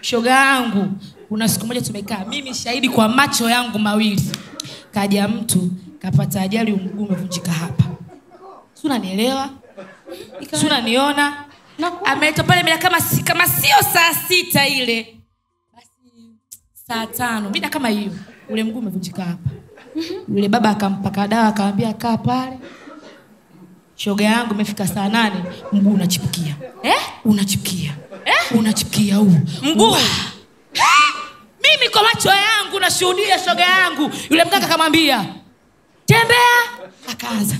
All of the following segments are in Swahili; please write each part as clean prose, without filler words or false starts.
Shoga yangu, kuna siku moja tumekaa mimi shahidi kwa macho yangu mawili. Kaja mtu kapata ajali, mguu umevunjika hapa. Si unanielewa? Si unaniona? Ameita pale mimi kama sio saa 6 ile. Basi saa 5. Mimi kama hiyo. Ule mguu umevunjika hapa. Yule baba akampaka dawa akamwambia kaa pale. Shoga yangu imefika saa 8, mguu unachipukia. Unachipukia. Unachipukia huu. Mguu. Mimi kwa macho yangu nashuhudia shoga yangu. Yule mkaka akamwambia, "Tembea." Akaanza.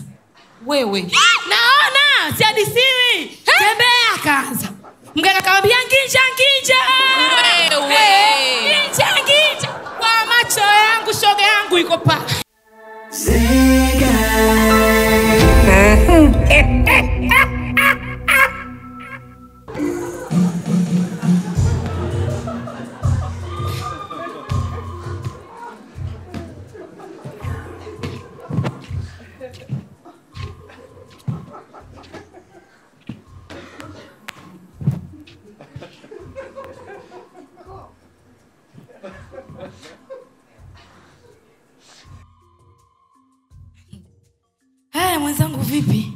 Wewe. Naona, si hadisiwi. Tembea akaanza. Mganga akamwambia, "Nginja." Wewe. Nginja. Kwa macho yangu shoga yangu iko pa. Haya mwenzangu vipi?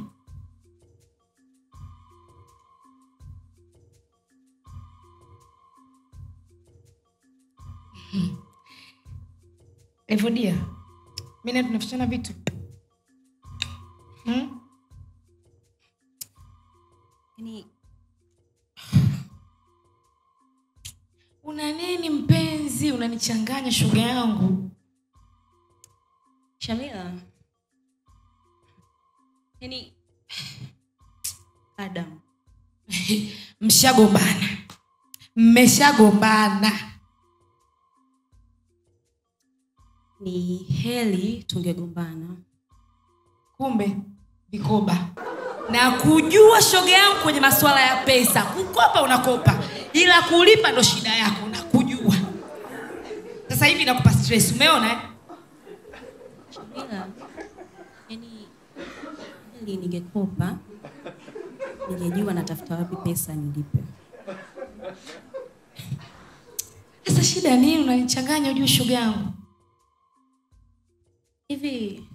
Evodia, mimi na tunafishana vitu. Una nini mpenzi? Unanichanganya shoga yangu. Shamila. Adam. Mmeshagombana. Ni heli tungegombana. Kumbe vikoba. Na kujua shoga yangu kwenye masuala ya pesa. Kukopa unakopa. Ila kulipa ndo shida yako, nakujua. Sasa hivi nakupa stress, umeona Shamila. Heli ningekopa. Ningejua natafuta wapi pesa nilipe. Sasa shida nini unanichanganya ujue shoga yangu? Hivi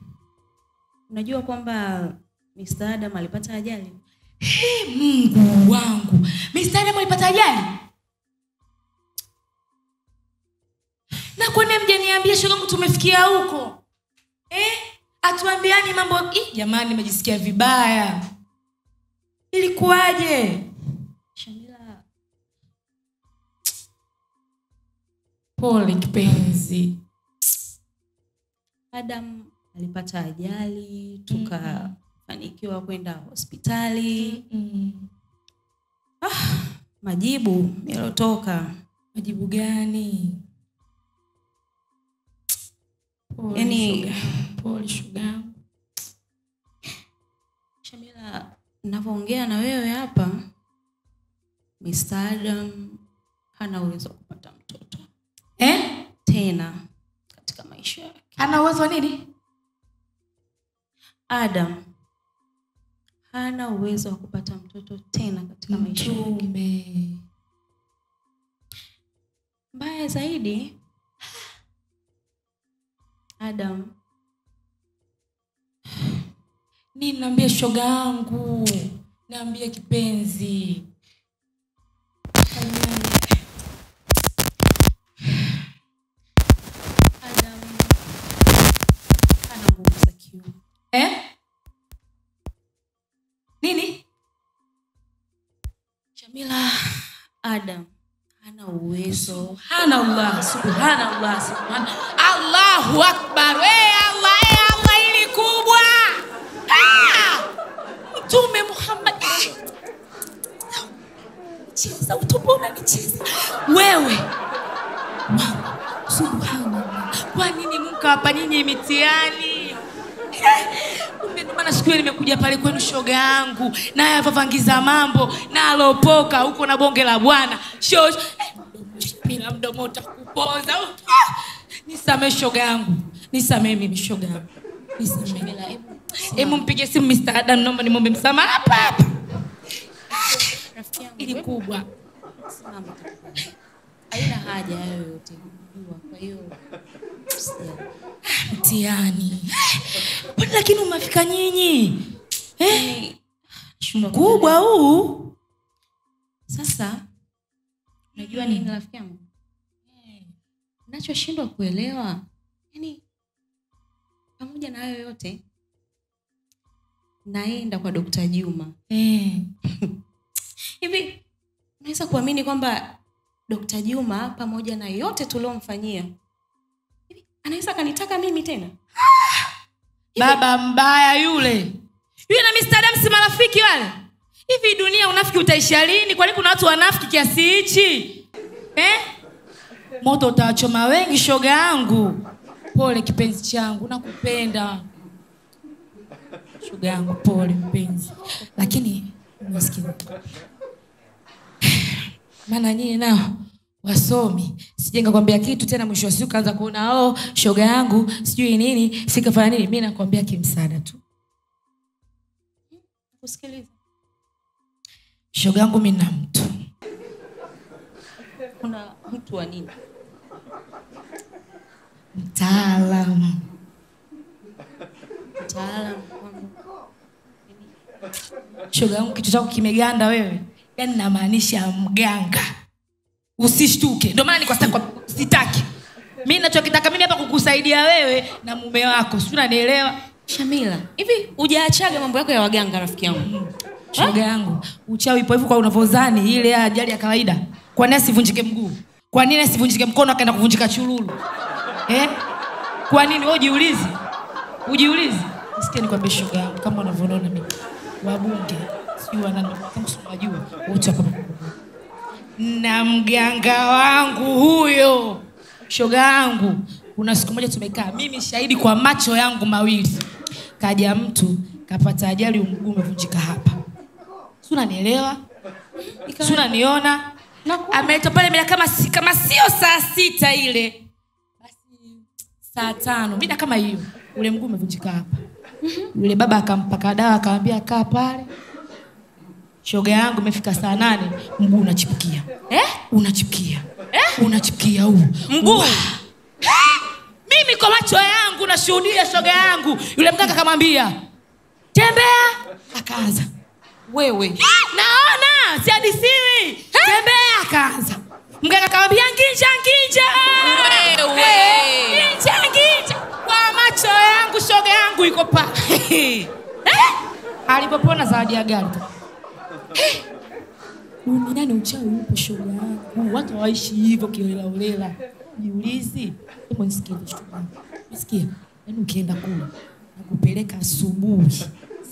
unajua kwamba Mr. Adam alipata ajali? Mungu wangu. Mr. Adam alipata ajali? Na kwa nini mjaniambia shoga yangu tumefikia huko? Atuambiani mambo. Jamani nimejisikia vibaya. Ilikuwaje? Shamila. Pole kipenzi. Adam alipata ajali, tukafanikiwa kwenda hospitali. Majibu yalotoka. Majibu gani? Pole shoga. Shamila, ninavyoongea na wewe hapa, Mr. Adam hana uwezo wa kupata mtoto. Tena katika maisha yake. Hana uwezo wa nini? Adam hana uwezo wa kupata mtoto tena katika maisha yake. Mbaya zaidi, Adam. Nini naambia shoga yangu? Naambia kipenzi. Adam hana nguvu za kiume. Nini? Shamila, Adam hana uwezo. Subhanallah. Allahu Akbar. Allah ili kubwa. Mtume Muhammad. Cheza utopona nicheza. Wewe. Subhanallah. Kwa nini Mungu hapa nyinyi mitihani? Ndio maana siku ile nimekuja pale kwenu shoga yangu. Na yavangiza mambo na alopoka huko na bonge la bwana. Bila mdomo utakupoza. Nisamee shoga yangu. Nisamee mimi shoga yangu. Nisamee. Hebu mpige simu Mr. Adam, naomba nimombe msamaha hapa. Rafiki yangu ili kubwa. Simama. haja hayo yote kujua. Kwa hiyo mtihani. Lakini umefika nyinyi. Mkubwa huu. Sasa unajua nini rafiki yangu? Ninachoshindwa kuelewa, yani pamoja na hayo yote naenda kwa Dr. Juma. Hivi unaweza kuamini kwamba Dr. Juma pamoja na yote tuliomfanyia hivi anaweza kanitaka mimi tena? Baba mbaya yule. Yule na Mr. Adam si marafiki wale. Hivi dunia unafiki utaisha lini? Kwani kuna watu wanafiki kiasi hichi? Moto utawachoma wengi shoga yangu. Pole kipenzi changu, nakupenda. Shoga yangu pole mpenzi. Lakini unasikia. Maana nyinyi nao wasomi. Sijenga kwambia kitu tena mwisho wa siku kaanza kuona shoga yangu sijui nini, sikafanya nini. Mimi nakwambia kimsaada tu. Usikilize. Shoga yangu mimi na mtu. Kuna mtu wa nini? Mtaalamu. Shoga yangu kitu chako kimeganda wewe. Yaani namaanisha mganga. Usishtuke. Ndio maana niko sitaki. Mimi ninachokitaka mimi hapa kukusaidia wewe na mume wako. Si unanielewa? Shamila, hivi hujaachaga mambo yako ya waganga rafiki yangu? Shoga yangu, uchawi ipo hivyo kwa unavozani ile ajali ya kawaida. Kwa nini asivunjike mguu? Kwa nini asivunjike mkono akaenda kuvunjika chululu? Kwa nini wewe ujiulize? Ujiulize. Usikie nikwambie shoga yangu kama unavyoona mimi. Wabunge, si wanani unajua wote hapa. Na mganga wangu huyo. Shoga yangu, kuna siku moja tumekaa mimi shahidi kwa macho yangu mawili. Kaja mtu kapata ajali mguu umevunjika hapa. Si unanielewa? Si unaniona? Ameita pale mimi kama sio saa 6 ile. Basi saa 5. Mimi kama hiyo. Ule mguu umevunjika hapa. Yule baba akampaka dawa akamwambia kaa pale. Shoga yangu imefika saa 8 mguu unachipukia. Unachipukia. Unachipukia huu. Mguu. Mimi kwa macho yangu nashuhudia shoga yangu. Yule mganga akamwambia, "Tembea." Akaanza. Wewe. Naona, si hadisiwi. Tembea akaanza. Mganga akamwambia, "Nginja." Wewe. Nginja. Kwa macho yangu shoga yangu iko pa. Alipopona zawadi ya gari. Duniani uchawi upo shoga yangu. Watu waishi hivyo kiholela. Jiulizi. Hebu nisikie shoga. Nisikia. Yaani ukienda kule nakupeleka asubuhi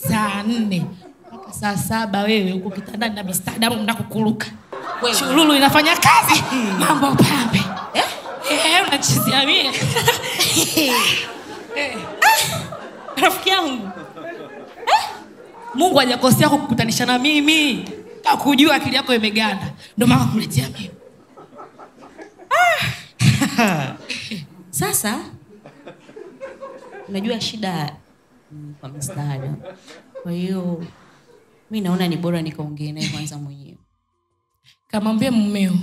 saa 4 mpaka saa 7 wewe uko kitandani na Mr. Adam mnakukuruka. Chululu inafanya kazi. Mambo pambe. Unachizia mimi. Rafiki yangu. Mungu hajakosea kukutanisha na mimi. Hakujua akili yako imeganda. Ndio maana kuletea mimi. Sasa unajua shida kwa Mr. Kwa hiyo mimi naona ni bora nikaongee naye kwanza mwenyewe. Kamwambie mumeo.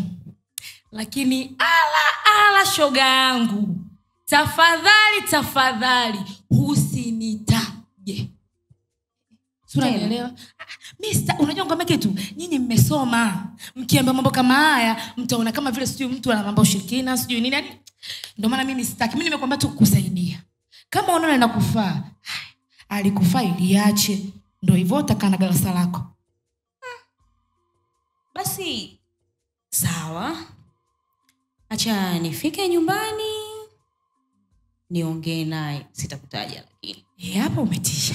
Lakini ala shoga yangu. Tafadhali usinitaje. Unanielewa? Mr. Unajua ngombe kitu? Nyinyi mmesoma. Mkiambia mambo kama haya, mtaona kama vile sio mtu ana mambo ushirikina, sio nini. Yaani ndio maana mimi sitaki. Mimi nimekwambia tu kukusaidia. Kama unaona inakufaa, alikufaa iliache. Ndio hivyo utakana darasa lako. Basi sawa. Acha nifike nyumbani niongee naye, sitakutaja lakini. Hapo umetisha.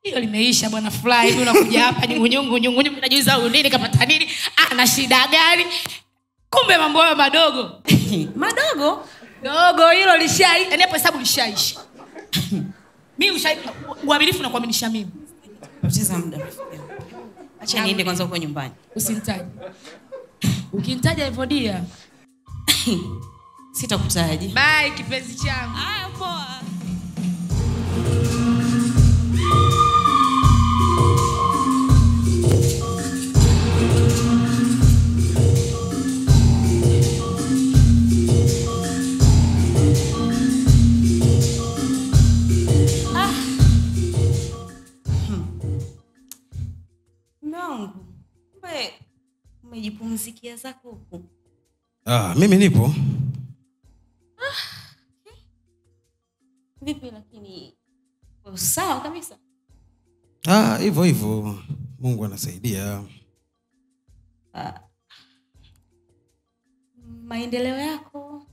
Hilo limeisha bwana fly. Mimi unakuja hapa nyungu unajiuliza huyu nini kapata nini? Ana shida gani? Kumbe mambo hayo madogo. Madogo? Dogo hilo lishai. Yaani hapo hesabu lishaisha. Mimi uaminifu na kuaminisha mimi. Poteza muda. Acha niende kwanza huko nyumbani. Usinitaje. Ukinitaja hivyo dia. Sitakutaja. Bye kipenzi changu. Haya poa. unasikia zako huko? Mimi nipo. Vipi lakini sawa kabisa? Hivyo. Mungu anasaidia. Maendeleo yako?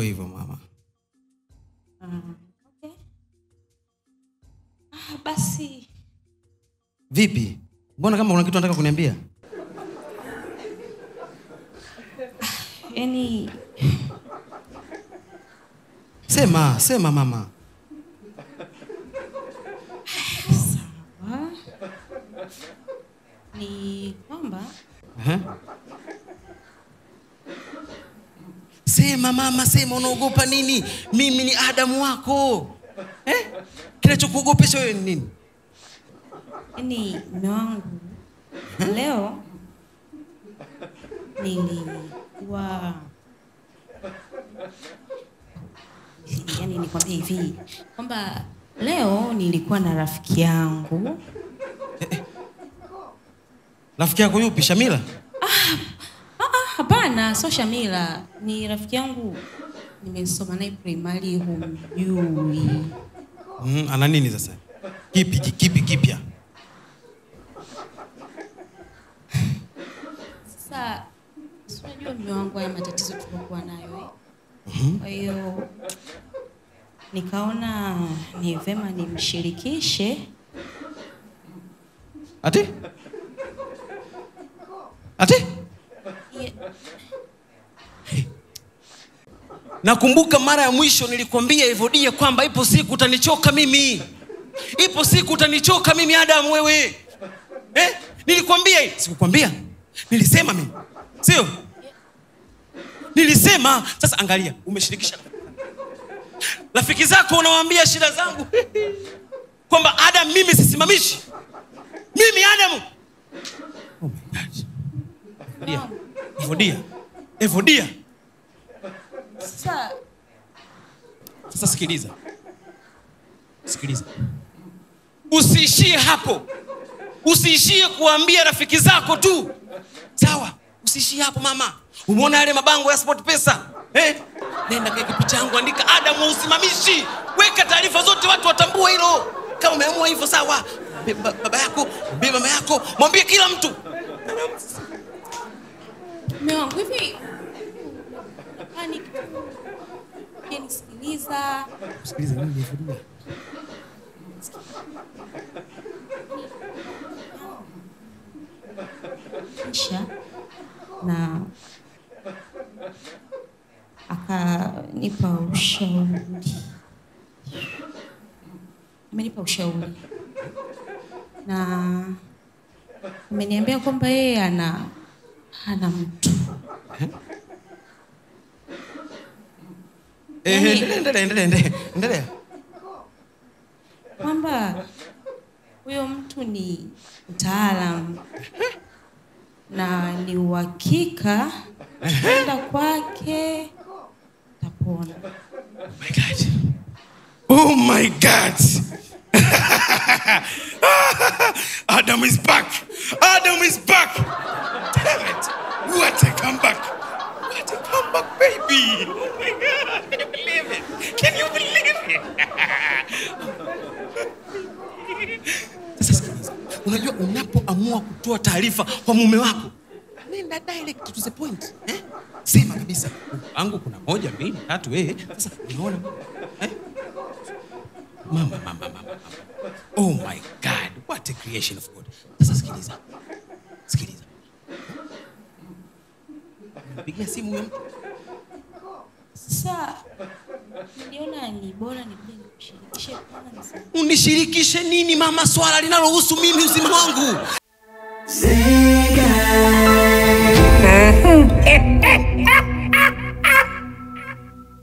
Hivyo mama. Okay. Basi. Vipi? Mbona kama una kitu unataka kuniambia? Yaani Sema mama. Sawa. Ni kwamba Sema mama, sema, unaogopa nini? Mimi ni Adamu wako. Kinachokuogopesha wewe ni nini? Yaani mume wangu leo nilikuwa nikwambia hivi kwamba leo nilikuwa na rafiki yangu. Rafiki yako yupi? Shamila? Hapana, sio Shamila. Ni rafiki yangu nimesoma naye primary, humjui. Ana nini sasa? Kipi kipya? Sasa unajua mume wangu haya matatizo tulikuwa nayo. Kwa hiyo nikaona ni vema nimshirikishe. Ati? Yeah. Nakumbuka mara ya mwisho nilikwambia Evodia kwamba ipo siku utanichoka mimi. Ipo siku utanichoka mimi Adam wewe. Nilikwambia hii? Sikukwambia? Nilisema mimi. Sio? Nilisema. Sasa angalia, umeshirikisha rafiki zako, unawaambia shida zangu. Kwamba Adam mimi sisimamishi. Mimi Adam. Oh my God. Evodia. Sasa sikiliza. Usiishie hapo. Usiishie kuambia rafiki zako tu. Sawa? Usiishie hapo mama. Umeona yale mabango ya Sport Pesa? Nenda kwa kipicha yangu, andika Adam usimamishi. Weka taarifa zote watu watambue hilo. Kama umeamua hivyo sawa. Baba yako, mama yako, mwambie kila mtu. Mume wangu hivi nisikiliza. Sikiliza nini Evodia? Kisha na akanipa ushauri. Amenipa ushauri. Na ameniambia kwamba yeye ana mtu. Endelea. Kwamba huyo mtu ni mtaalamu na ni uhakika kwenda kwake tapona. Oh my God. Adam is back. Damn it. What a comeback, baby. Oh my God. Can you believe it? Sasa unajua unapoamua kutoa taarifa kwa mume wako, nenda direct to the point. Sema kabisa, wangu kuna 1 2 3 sasa unaona? Mama. Oh my God, what a creation of God. Sasa sikiliza. Nipigia simu huyo mtu. Sasa niliona ni bora nikushirikishe kwanza. Unishirikishe nini mama? Swala linalohusu mimi, uzima wangu.